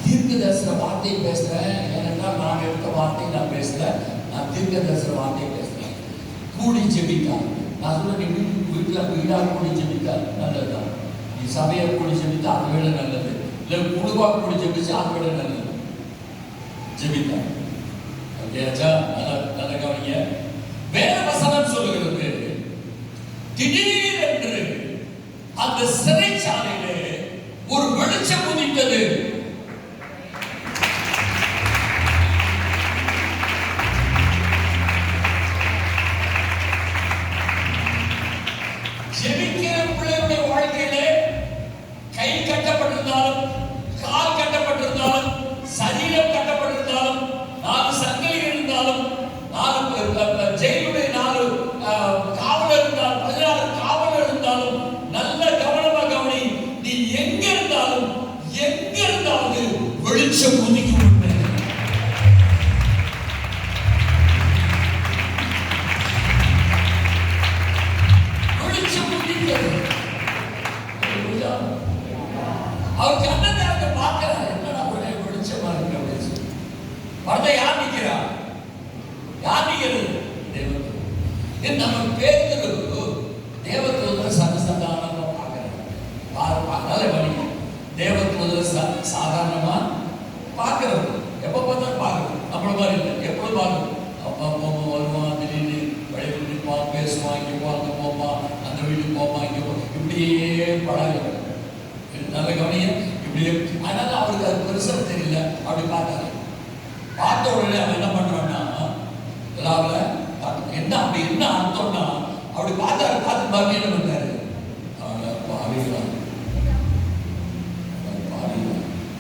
தீர்க்க தரிசன வார்த்தையை பேசுறேன். ஏன்னா நான் எடுத்த வார்த்தையை நான் பேசல, நான் தீர்க்க தரிசன வார்த்தையை பேசுறேன். கூடி ஜெபித்தா, நான் சொல்ல நீ வீடா கூடி ஜெபித்தா நல்லதுதான். நீ சபையை கூடி ஜெபித்தா அதை விட நல்லது. இல்லை குழுவா கூடி ஜெபிச்சா அதை விட நல்லது. ஜெபித்தா நல்ல கவனிங்க. வேற வசனம் சொல்லுகிறது, திடீரென்று அந்த சிறைச்சாலையிலே ஒரு வெளிச்சம் உதித்தது. ஜெபிக்கிற பிள்ளைகளுடைய வாழ்க்கையிலே கை கட்டப்பட்டிருந்தாலும், கால் கட்டப்பட்டிருந்தாலும், சரீரம் கட்டப்பட்டிருந்தாலும், 4 சங்கிலிகள் இருந்தாலும், 4 ஜெயிலுடைய 4 காவலர் இருந்தாலும், 16 காவலர் இருந்தாலும், நல்ல கவனமா கவனி. நீ எங்க இருந்தாலும் வெளிச்சம் உதிக்கும். வெளிச்சம் உதிக்கிறது. அவர் கண்ணத்தை பார்க்கிறார். என்னடா ஒரே வெளிச்சமா இருக்கு அப்படின்னு சொல்லி படத்தை யார் நிற்கிறா? யார் நிற்கிறது? தேவதூதன். நம்ம பேதுரு தேவதூதரை சதாரணமா பார்க்கிறார். தேவதூதரை சாதாரணமா பார்க்கிறது. எப்ப பார்த்தாலும் பார்க்கணும். நம்மள மாதிரி இல்லை, எப்பொழுதும் பார்க்கணும். அப்பா போமா வருவான், திடீர்னு வெளியில் நிற்பான், பேசுவான், இங்கே போ அங்கே போமா, அந்த வீட்டுக்கு போமா, இங்கே போ, இப்படியே பழக நல்ல கவனிய இப்படியே. அதனால அவருக்கு அது பெருசா தெரியல. அப்படி பார்த்தாரு. பார்த்த உடனே அவன் என்ன பண்றான்னா, என்ன அப்படி என்ன அர்த்தம்னா, அப்படி பார்த்தாரு. பார்த்து பாக்கி என்ன பண்ணாரு,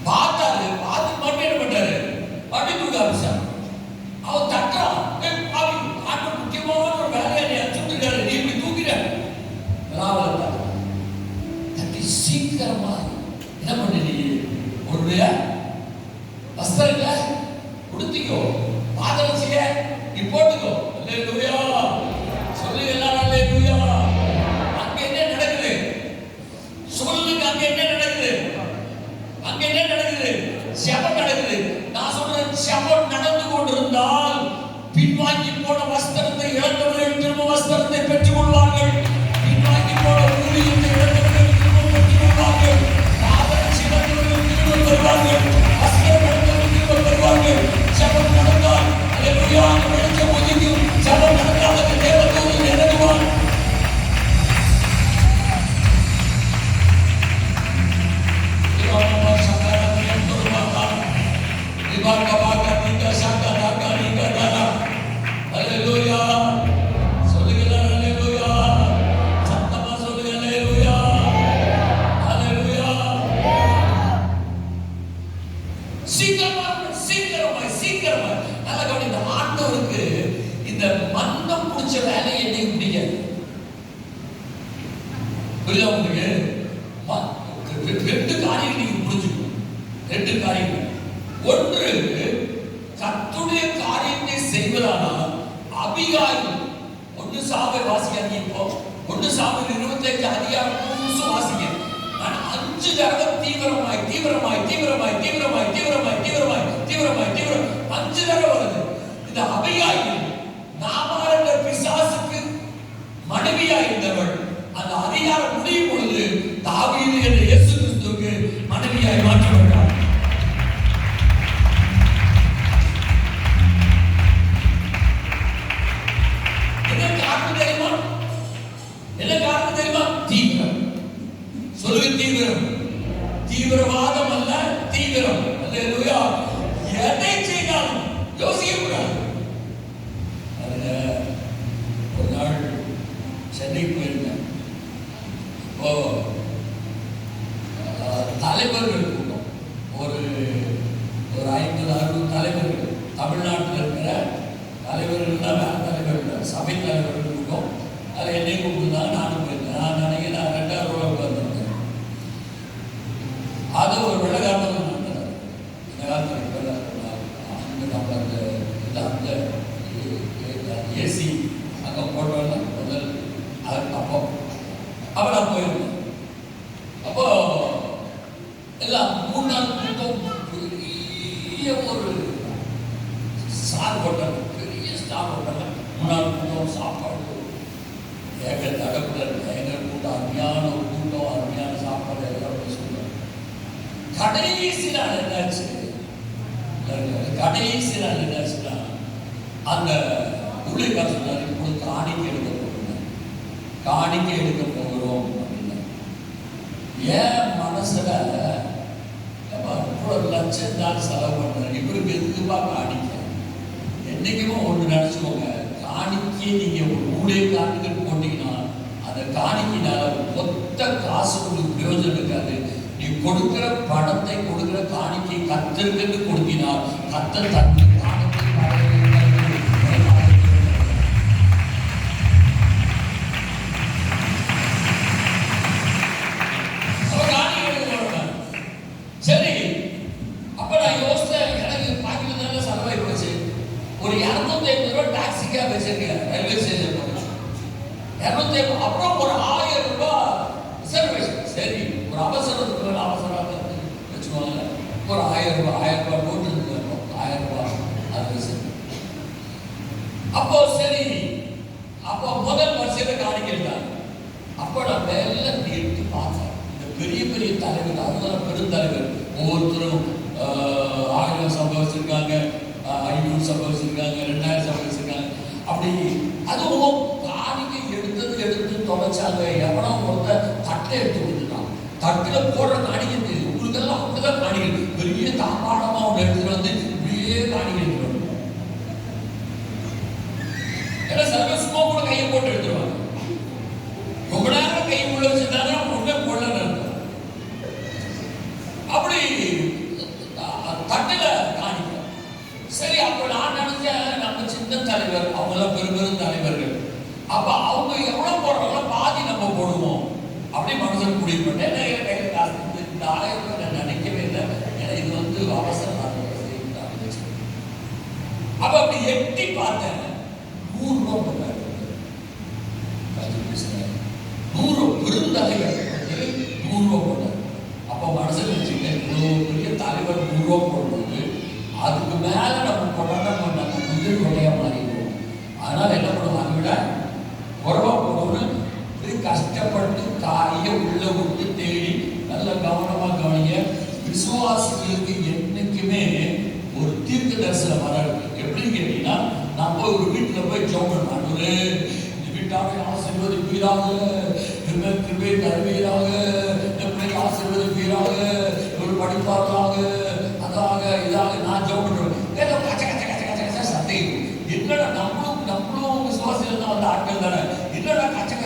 பார்த்தாரு. பார்த்து பாக்கி என்ன பண்ணாரு, அப்படி தூக்க ஆரம்பிச்சாரு. அவன் தட்டான், ஆட்டம் முக்கியமான ஒரு வேலையை தூக்கிட்டாரு, நீ இப்படி தூக்கிட்ட. தட்டி சீக்கிரமா என்ன பண்ணி உன்னுடைய வஸ்திரங்களை உடுத்திக்கோ, பாதகம் செய்ய நீ போட்டுக்கோ. அல்லேலூயா சொல்லுங்க எல்லாரும், அல்லேலூயா. அங்க என்ன நடக்குது சொல்லுங்க, அங்க என்ன நடக்குது? அங்க என்ன நடக்குது? ஜெபம் நடக்குது. நான் சொல்றேன், ஜெபம் நடந்து கொண்டிருந்தால் பின்வாங்கி போன வஸ்திரத்தை இழந்தவர்கள் திரும்ப வஸ்திரத்தை பெற்றுக் கொள்வார்கள். பின்வாங்கி போன ஊழியத்தை இழந்தவர்கள் திரும்ப பெற்றுக் கொள்வார்கள். பாதகம் செய்தவர்கள் திரும்ப வருவார்கள். வஸ்திரம் இழந்தவர்கள் திரும்ப வருவார்கள். ஜெபம் நடந்தால் அல்லேலூயா வெளிச்சம் உதிக்கும். ஜெபம் நடந்தால் அந்த தேவதூதன் இறங்குவான். அல்லேலூயா சொல்லுங்க, அல்லேலூயா சத்தமா சொல்லுங்க, அல்லேலூயா அல்லேலூயா. சீக்கிரமா சீக்கிரமா சீக்கிரமா நல்ல கவனி. இந்த ஆண்டவருக்கு இந்த மந்தம் பிடிச்ச வேலையை என்னைக்கு பிடிக்காது. புரியுதா உங்களுக்கு? 2 காரியங்கள் நீங்க புரிஞ்சுக்கணும். 2 காரியங்கள். ஒன்று, கர்த்தருடைய காரியத்தை செய்வதானால் அபிகாயில் 1 சாமுவேல் வாசிக்காதீங்க. இப்போ 1 சாமுவேல் 25 அதிகாரம் முழுசும் வாசிங்க. நான் 5 தடவை தீவிரமாய் தீவிரமாய் தீவிரமாய் தீவிரமாய் தீவிரமாய் தீவிரமாய் தீவிரமாய் தீவிரம் 5 தடவை வருது. இந்த அபிகாயில் நாமால் பிசாசுக்கு மனைவியா இருந்தவள். அந்த அதிகாரம் முடியும் பொழுது தாவீது என்ற இயேசு கிறிஸ்துவுக்கு மனைவியாய் மாற்றப்பட்டார். என்ன காரணம் தெரியுமா? தீவிரம். சொல்லுங்க, தீவிரம். தீவிரவாதம் அல்ல, தீவிரம். அல்லேலூயா. எதை செய்தாலும் யோசிக்க கூடாது. ஒரு நாள் சென்னைக்கு போயிருந்தேன். இப்போ தலைவர்கள் கூட்டம், ஒரு 50-60 தலைவர்கள், தமிழ்நாட்டில் இருக்கிற தலைவர்கள் தான், வேற தலைவர்கள், சபை தலைவர்கள் கூட்டம். அதை என்னை கூப்பிட்டுதான் நானும் போயிருந்தேன். நான் நினைக்கிறேன் 2வது ரோவில் வந்திருந்தேன். அது ஒரு விளையாட்டு நடத்துறாரு. இந்த காலத்தில் அந்த ஏசி அங்கே போட்டோம்ல முதல் அப்போ அப்போ நான் போயிருந்தேன். அப்போ எல்லாம் 3 நாள் கூட்டம் ஒரு ஸ்டார் ஹோட்டல், பெரிய ஸ்டார் ஹோட்டல், 3 கூட்டம் சாப்பாடு ஏக தடப்புல பயங்கர கூட்டம், அருமையான ஒரு கூட்டம், அருமையான சாப்பாடு எல்லாம் பேசுவாங்க. கடைசி நாள் என்னாச்சு, கடைசி நாள் என்னாச்சுன்னா அந்த ஊழியக்காரர் சொன்னார், இப்போது காணிக்கை எடுக்க போகிறோம், காணிக்கை எடுக்க போகிறோம் அப்படின்னா. ஏன் மனசுல இவ்வளவு லட்சம் தான் செலவு பண்றேன், இவருக்கு எதுக்குப்பா காணிக்க? என்னைக்குமே ஒன்று நினைச்சுக்கோங்க, காணிக்கை நீங்க ஒரு ஊழியக்காரனுக்கு போட்டீங்கன்னா அந்த காணிக்கையினால மொத்த காசு உங்களுக்கு பிரயோஜனம் இருக்காது. நீ கொடுக்கிற பணத்தை, கொடுக்கிற காணிக்கை கத்தருக்கு கொடுத்தினால் கத்தர் தன்னுடைய காணிக்கை சரி. அப்ப நான் யோசித்தேன், எனக்கு பாக்கெட்ல தானே செலவாகி போச்சு. ஒரு 250 ரூபாய் டாக்ஸிக்கா வச்சிருக்கேன் ரயில்வே ஸ்டேஷன், 250. அப்புறம் ஒரு 1000 ரூபாய் ரிசர்வேஷன். சரி, ஒரு அவசரத்துக்கு அவசரம் வச்சுக்கோங்க, ஒரு 1000 ரூபாய் போட்டு 1000 ரூபாய் அது சரி. அப்போ சரி, அப்போ முதல் வருஷத்துல காணிக்கிறாங்க. அப்போ நான் மேல எடுத்து பார்த்தேன், இந்த பெரிய பெரிய தலைவர், அதனால பெருந்தலைவர் ஒவ்வொருத்தரும் 1000 சம்பாதிச்சிருக்காங்க, 500 சம்பாதிச்சிருக்காங்க, 2000 சம்பாதிச்சிருக்காங்க. அப்படி அதுவும் காணிக்கை எடுத்து தொலைச்சாங்க. எவனோ ஒருத்தர் தட்டை எடுத்து கொடுத்துட்டான், தட்டுல போடுற காணிக்கை உங்களுக்கெல்லாம் அப்படிதான் காணிக்கை, பெரிய தாப்பாடமா ஒன்று எடுத்துட்டு வந்து இப்படியே காணிக்கை எடுத்துட்டு வந்து, ஏன்னா சில சும்மா கூட கையை போட்டு எடுத்துருவாங்க. ரொம்ப நேரம் கையை உள்ள வச்சுட்டாங்க, உடனே கொள்ள அப்படி தட்டுல காணிக்க. சரி, அப்ப நான் நினைச்சேன், நம்ம சின்ன தலைவர், அவங்க எல்லாம் பெரும் தலைவர்கள், அப்ப அவங்க எவ்வளவு போடுறாங்களோ பாதி நம்ம போடுவோம் அப்படி மனசுல முடிவு பண்ணேன். கையில காசு இந்த 1000 ரூபாய் நான் நினைக்கவே இல்லை, ஏன்னா இது வந்து அவசரம். அப்ப அப்படி எட்டி பார்த்தேன், 100 ரூபாய் போட்டாரு. 100 பெருந்தலைவர் 100 ரூபாய் போட்டார். அப்ப மனசுல வச்சுக்கிட்டேன், இவ்வளோ பெரிய தலைவர் 100 ரூபாய் போடும்போது அதுக்கு மேல நம்ம போட்டோம்னா நம்ம முதல் கொலையா மாறிடுவோம். அதனால என்ன பண்ணுவோம், அதை விட குறைவா போடணும். கஷ்டப்பட்டு காய உள்ள விட்டு தேடி நல்ல கவனமா கவனிங்க. விசுவாசிகளுக்கு என்னைக்குமே ஒரு தீர்க்க தரிசனம் வராது. எப்படின்னு கேட்டீங்கன்னா, நான் போய் ஒரு வீட்டுல போய் ஜெபம் பண்ணுவேன், இந்த வீட்டாவை ஆசீர்வதிப்பீராக, கிருபை தருவீராக, எப்படி ஆசீர்வதிப்பீராக, ஒரு படிப்பார்களாக, அதாக இதாக நான் ஜெபம் பண்ணுவேன். ஏதோ கச்ச கச்ச கச்ச கச்ச கச்ச சத்தம். என்னடா நம்மளும் விசுவாசிகள் தான் வந்த ஆட்கள் தானே, என்னடா கச்ச கச்ச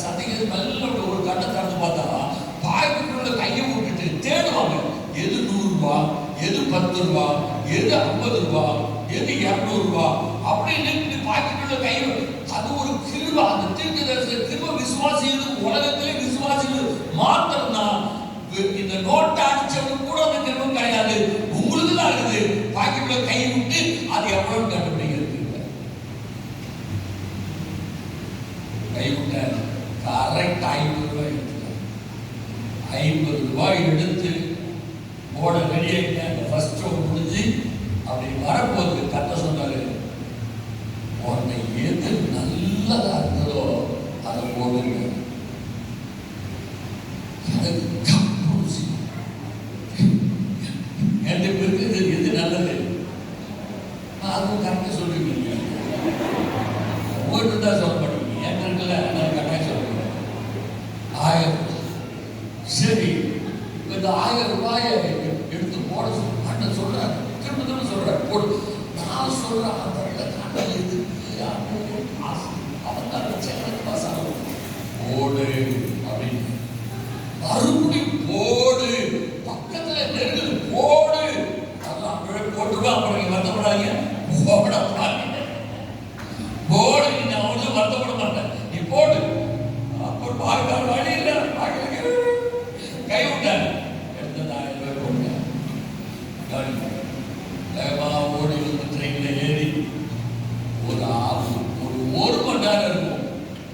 சத்தைக்கு நல்ல ஒரு கண்ணை திறந்து பார்த்தா பாய்க்குள்ள கையை விட்டுட்டு தேடுவாங்க, எது 100 ரூபாய், எது 10 ரூபாய், எது 50 ரூபாய், எது 200 ரூபாய் அப்படின்னு பாய்க்குள்ள கை. அது ஒரு கிருபை, அந்த தீர்க்க தரிசன கிருபை விசுவாசிகளுக்கு உலகத்திலே விசுவாசிகள் மாத்திரம் தான். இந்த நோட்டை அடிச்சவனுக்கு கூட அந்த கிருபை கிடையாது, உங்களுக்கு தான் இருக்குது. பாய்க்குள்ள கை விட்டு அது எவ்வளவு கண்டுபிடிக்கிறது. கை விட்ட கரெக்ட் 50 ரூபாய் எடுத்துக்கலாம். 50 ரூபாய் எடுத்து போட ரெடி ஆகிட்டேன். ஃபர்ஸ்ட் ஷோ முடிஞ்சு அப்படி வரப்போகுது. கத்த சொன்னாரு, உன்னை எது நல்லதா இருந்ததோ அதை போடுங்க. எனக்கு கம்பூசி எந்த பேருக்கு எது நல்லது அதுவும் கரெக்டாக சொல்லிருக்கீங்க. போயிட்டு தான் சொல்ல மாட்டீங்க, ஏன் இருக்குல்ல, நான் கரெக்டாக சொல்லுங்க. 1000 சரி, இந்த 1000 ரூபாயை எடுத்து போட அண்ணன் சொல்றாரு, திரும்ப சொல்றாரு போடு. நான் சொல்றேன், அந்த அண்ணன் எது அவன் தான் செலவு போடு அப்படின்னு மறுபடியும் போடு. பக்கத்துல நெருங்குது, போடு. அதெல்லாம் போட்டுருவா. அப்புறம் வருத்தப்படாதீங்க, போட போடு. நீ அவனும் வருத்தப்பட மாட்டேன், நீ போடு. அப்புறம் பார்க்க வழி இல்லை, கை விட்டாங்க. எடுத்து 1000 ரூபாய் போட்டேன். ஓடி வந்து ட்ரெயின்ல ஏறி ஒரு மணி நேரம் இருக்கும்.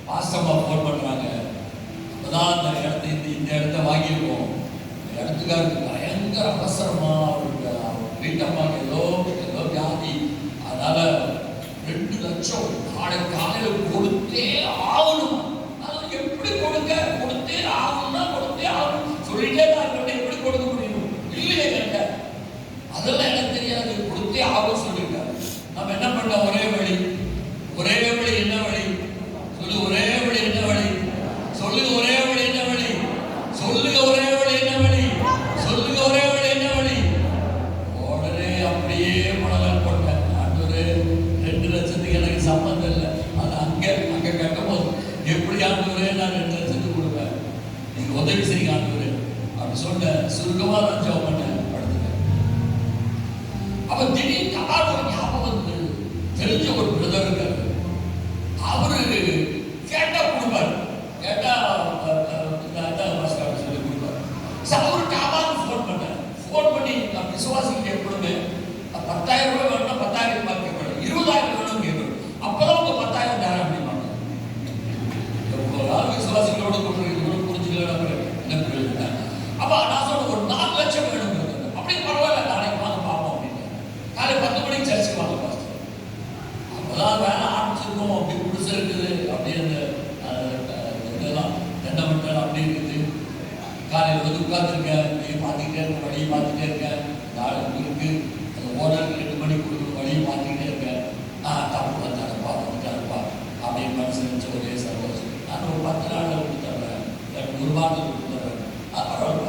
பாஸ்டமா போன் பண்றாங்க, அப்பதான் அந்த இடத்த இந்த இடத்த வாங்கியிருக்கோம். இடத்துக்காருக்கு பயங்கர அவசரமா அவருக்கு வீட்டம்மாக்கு ஏதோ வியாதி, அதனால 2 லட்சம் நாளை காலையில் கொடுத்தே ஆகணும். அது எப்படி கொடுத்தே ஆகணும்னா கொடுத்தே ஆகணும் சொல்லிட்டே தான் எப்படி கொடுக்க முடியும்? இல்லையே கேட்ட அதெல்லாம் எனக்கு தெரியாது, கொடுத்தே ஆகும் சொல்லிட்டாரு. நம்ம என்ன பண்ண? ஒரே வழி என்ன வழி சொல்லு? ஒரே வழி என்ன வழி சொல்லுங்க? ஒரே வழி என்ன வழி சொல்லுங்க? ஒரே வழி என்ன வழி சொல்லுங்க? ஒரே வழி என்ன வழி? உடனே அப்படியே மணல் போட்டேன். ஆண்டவரே 2 லட்சத்துக்கு எனக்கு சம்பந்தம் இல்லை, அது அங்க கட்டும் போது எப்படி ஆண்டவரே நான் 2 லட்சத்துக்கு கொடுப்பேன், நீங்க உதவி செய்யுங்க ஆண்டவரே அப்படி சொன்ன. சுருக்கமா நான் ஜெபம் பண்ணேன். அப்ப திடீர்னு ஒரு ஞாபகம் வந்து தெரிஞ்ச ஒரு பிரதர் இருக்காரு. அவரு கேட்டா கொடுப்பாரு, கேட்டா சொல்லி கொடுப்பாரு. அவருக்கு ஆமான்னு ஃபோன் பண்ணேன். ஃபோன் பண்ணி நான் விசுவாசிக்கு எப்பொழுதுமே 10,000 ரூபாய் வேணும், 10,000 ரூபாய் கேட்கணும், 20,000 வேணும் கேட்கணும். அப்பதான் உங்க 10,000 தரேன் அப்படின்னாங்க. விசுவாசிகளோட புரிஞ்சுக்கலாம் என்ன புரியுது. அப்ப நான் சொன்ன ஒரு 4 லட்சம் வேணும். அப்படி பரவாயில்ல, நாளைக்கு வாங்க பார்ப்போம் அப்படின்னு. காலை 10 மணிக்கு சர்ச்சுக்கு வாங்க பாஸ்டர். அப்பதான் வேலை ஆரம்பிச்சிருக்கோம், அப்படி புதுசு இருக்குது, அப்படின்னு இதெல்லாம் தென்னமட்டம் அப்படி இருக்குது. காலையில் வந்து உட்காந்துருக்கேன், பார்த்துக்கிட்டே இருக்கேன், வழியை பார்த்துட்டே இருக்கேன். இருக்கு அந்த ஓனர் 2 மணிக்கு கொடுக்குற வழியை பார்த்துக்கிட்டே இருக்கேன். தப்பு வந்தாருப்பா வந்துட்டாருப்பா அப்படின்னு மனசு நினைச்ச ஒரே சந்தோஷம். நான் ஒரு 10 நாளில் கொடுத்துட்றேன், 1 வாரத்தில் கொடுத்துட்றேன். அப்புறம்